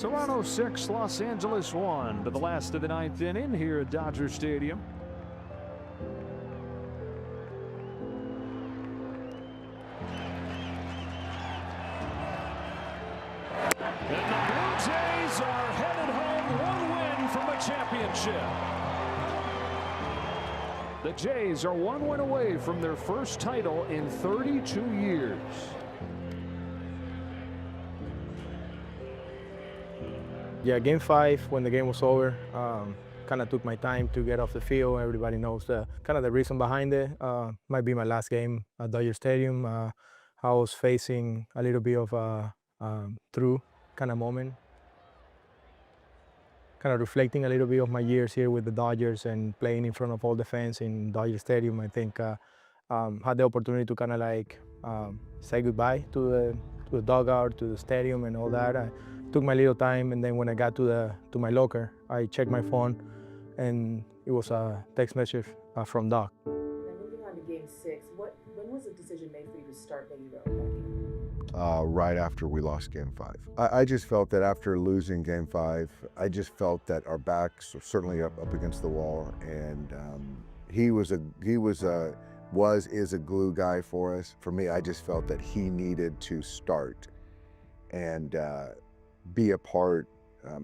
Toronto 6, Los Angeles 1 to the last of the ninth inning here at Dodger Stadium. And the Blue Jays are headed home, one win from a championship. The Jays are one win away from their first title in 32 years. Yeah, game 5, when the game was over, kind of took my time to get off the field. Everybody knows the kind of the reason behind it. Might be my last game at Dodger Stadium. I was facing a little bit of a through kind of moment. Kind of reflecting a little bit of my years here with the Dodgers and playing in front of all the fans in Dodger Stadium. I think had the opportunity to kind of like say goodbye to the dugout, to the stadium and all that. I took my little time, and then when I got to my locker, I checked my phone, and it was a text message from Doc. Now moving on to Game 6, when was the decision made for you to start Miggy Rowe in that game? Right after we lost Game 5. I just felt that after losing Game 5, I just felt that our backs were certainly up against the wall, and he is a glue guy for us. For me, I just felt that he needed to start and be a part.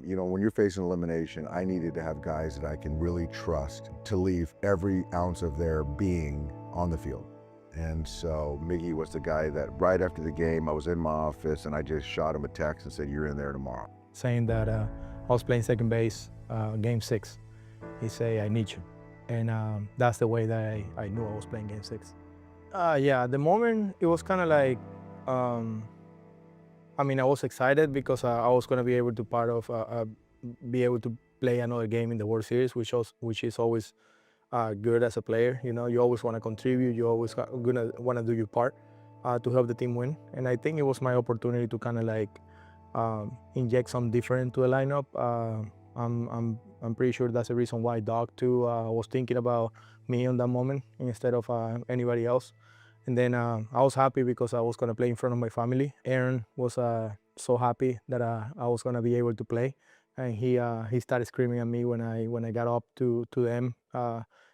You know, when you're facing elimination, I needed to have guys that I can really trust to leave every ounce of their being on the field. And so Miggy was the guy that right after the game, I was in my office and I just shot him a text and said, "You're in there tomorrow." Saying that I was playing second base, Game 6. He said, "I need you." And that's the way that I knew I was playing Game 6. Yeah, at the moment, it was kind of like, I mean, I was excited because I was going to be able to be able to play another game in the World Series, which is always good as a player. You know, you always want to contribute. You always gonna want to do your part to help the team win. And I think it was my opportunity to kind of like inject some different to the lineup. I'm pretty sure that's the reason why Doc too was thinking about me on that moment instead of anybody else. And then I was happy because I was going to play in front of my family. Aaron was so happy that I was going to be able to play, and he started screaming at me when I got up to them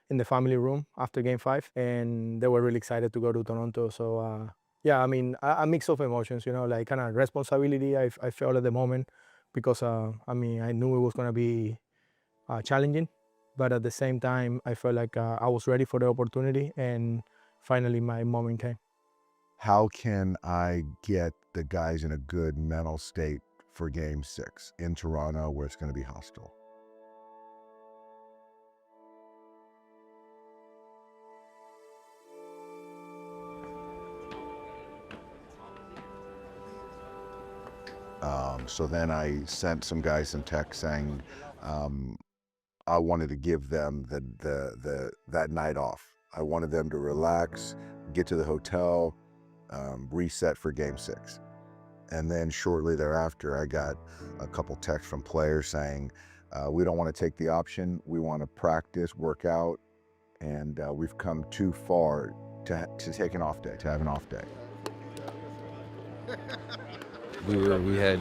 in the family room after Game 5, and they were really excited to go to Toronto. So yeah, I mean, a mix of emotions, you know, like kind of responsibility I felt at the moment because I mean, I knew it was going to be challenging, but at the same time I felt like I was ready for the opportunity, and finally my moment came. How can I get the guys in a good mental state for Game 6 in Toronto where it's going to be hostile? So then I sent some guys some text saying I wanted to give them that night off. I wanted them to relax, get to the hotel, reset for Game 6. And then shortly thereafter, I got a couple texts from players saying, we don't want to take the option. We want to practice, work out, and we've come too far to take an off day, to have an off day. We had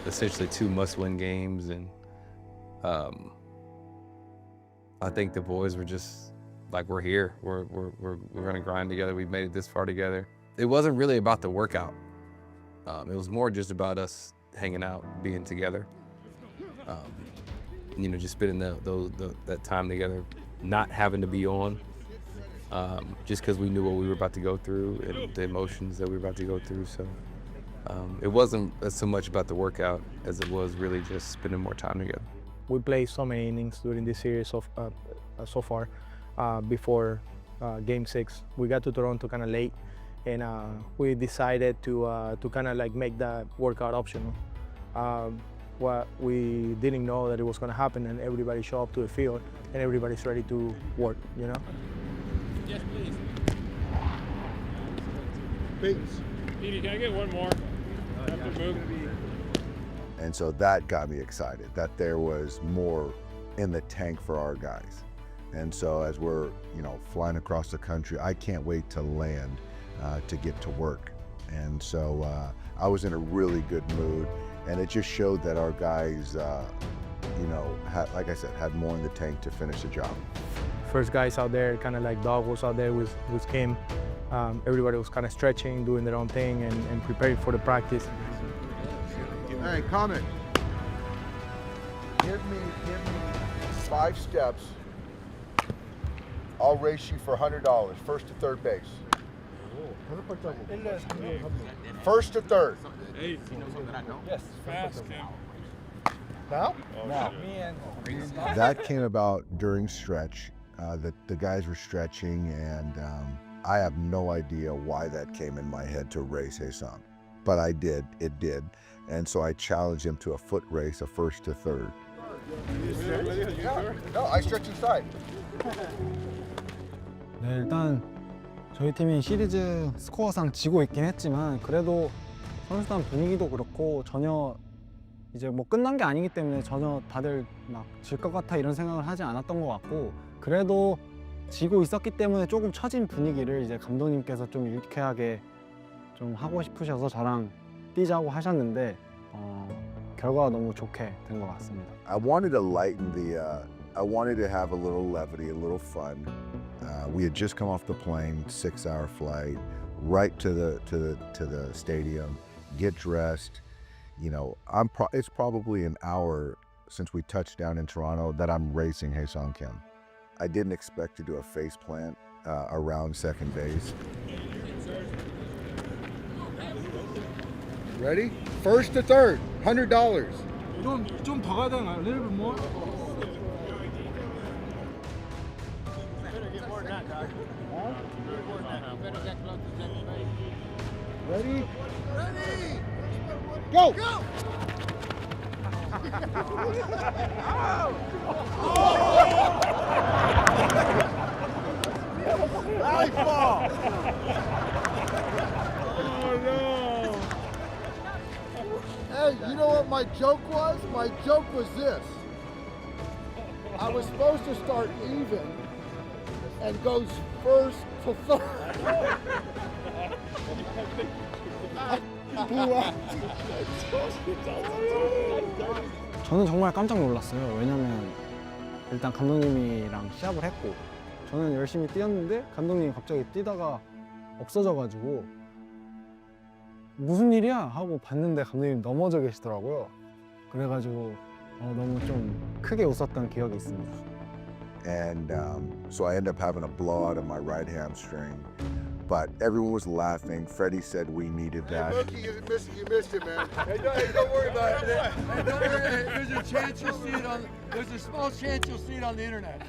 essentially 2 must-win games, and I think the boys were just like, we're here. We're gonna grind together. We've made it this far together. It wasn't really about the workout. It was more just about us hanging out, being together. You know, just spending that time together, not having to be on, just because we knew what we were about to go through and the emotions that we were about to go through. So it wasn't so much about the workout as it was really just spending more time together. We played so many innings during this series so far. Before Game 6, we got to Toronto kind of late, and we decided to kind of like make that workout optional. What we didn't know that it was going to happen, and everybody showed up to the field, and everybody's ready to work, you know? Yes, please. Thanks. Edie, can I get one more? And so that got me excited, that there was more in the tank for our guys. And so as we're, you know, flying across the country, I can't wait to land to get to work. And so I was in a really good mood. And it just showed that our guys, you know, like I said, had more in the tank to finish the job. First guys out there, kind of like Doug was out there with Kim. Everybody was kind of stretching, doing their own thing, and preparing for the practice. Hey, comment. Give me 5 steps. I'll race you for $100, first to third base. First to third. Yes. Fast, Kim. Now? No. That came about during stretch. The guys were stretching, and I have no idea why that came in my head to race Hasan. But I did, it did. And so I challenged him to a foot race, a first to third. No, I stretch inside. 네, 일단 저희 팀이 시리즈 스코어상 지고 있긴 했지만 그래도 선수단 분위기도 그렇고 전혀 이제 뭐 끝난 게 아니기 때문에 전혀 다들 막 질 것 같아 이런 생각을 하지 않았던 것 같고 그래도 지고 있었기 때문에 조금 처진 분위기를 이제 감독님께서 좀 유쾌하게 좀 하고 싶으셔서 저랑 뛰자고 하셨는데 결과가 너무 좋게 된 것 같습니다. I wanted to lighten I wanted to have a little levity, a little fun. We had just come off the plane, 6-hour flight, right to the stadium, get dressed. You know, it's probably an hour since we touched down in Toronto that I'm racing Hasan Kim. I didn't expect to do a face plant around second base. Ready? First to third, $100. 좀 더 가야 되나요? A little bit more? Ready? Ready! Go! Go! Nice ball! Oh, no. Hey, you know what my joke was? My joke was this. I was supposed to start even and goes first to third. 저는 정말 깜짝 놀랐어요. 왜냐면 일단 감독님이랑 시합을 했고 저는 열심히 뛰었는데 감독님이 갑자기 뛰다가 없어져가지고 무슨 일이야? 하고 봤는데 감독님이 넘어져 계시더라고요. 그래가지고 너무 좀 크게 웃었던 기억이 있습니다. And so I ended up having a blowout of my right hamstring. But everyone was laughing. Freddie said we needed that. Hey, Mookie, you missed it, man. Hey, don't worry about it. Hey, don't worry. There's a chance you'll see it there's a small chance you'll see it on the internet.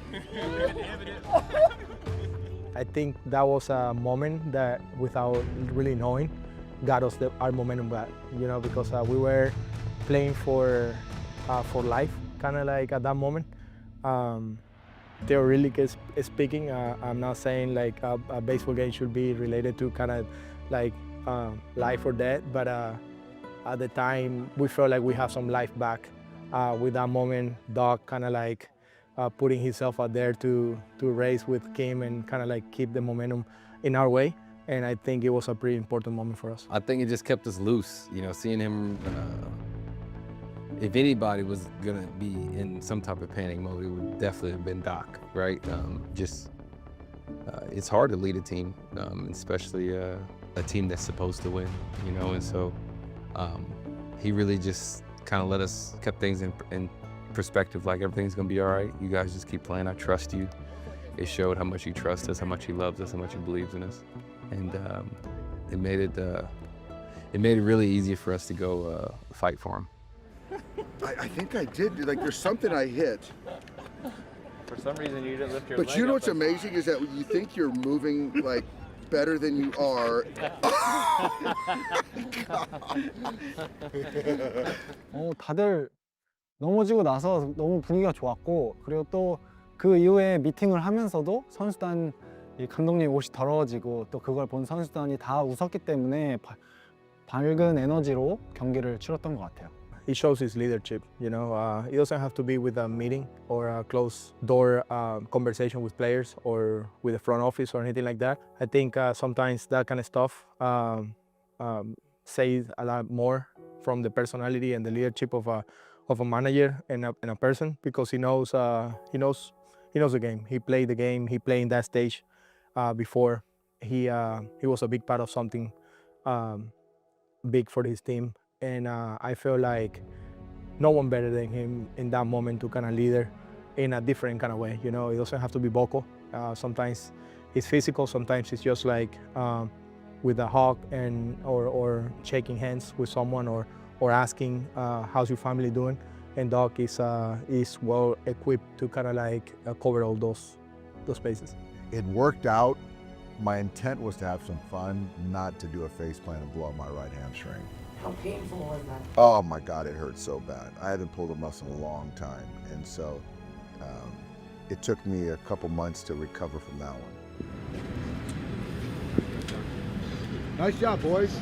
I think that was a moment that, without really knowing, got us our momentum back. You know, because we were playing for life, kind of like at that moment. Theoretically speaking, I'm not saying like a baseball game should be related to kind of like life or death, but at the time we felt like we have some life back with that moment. Doc kind of like putting himself out there to race with Kim and kind of like keep the momentum in our way. And I think it was a pretty important moment for us. I think it just kept us loose, you know, seeing him. If anybody was gonna be in some type of panic mode, it would definitely have been Doc, right? It's hard to lead a team, especially a team that's supposed to win, you know. And so he really just kind of kept things in perspective, like everything's gonna be all right. You guys just keep playing. I trust you. It showed how much he trusts us, how much he loves us, how much he believes in us, and it made it really easy for us to go fight for him. I think I did. Like, there's something I hit. For some reason, you didn't lift your But leg you know up what's as amazing is that you think you're moving, like, better than you are. 다들 넘어지고 나서 너무 분위기가 좋았고 그리고 또 그 이후에 미팅을 하면서도 선수단 이 감독님 옷이 더러워지고 또 그걸 본 선수단이 다 웃었기 때문에 밝은 에너지로 경기를 치렀던 것 같아요. He shows his leadership, you know. It doesn't have to be with a meeting or a closed door conversation with players or with the front office or anything like that. I think sometimes that kind of stuff says a lot more from the personality and the leadership of a manager and a person, because he knows the game. He played the game. He played in that stage before. He was a big part of something big for his team, and I feel like no one better than him in that moment to kind of lead her in a different kind of way. You know, it doesn't have to be vocal. Sometimes it's physical. Sometimes it's just like with a hug and or shaking hands with someone or asking how's your family doing. And Doc is well equipped to kind of like cover all those bases. It worked out. My intent was to have some fun, not to do a face plant and blow up my right hamstring. How painful was that? Oh my God, it hurt so bad. I hadn't pulled a muscle in a long time. And so it took me a couple months to recover from that one. Nice job, boys.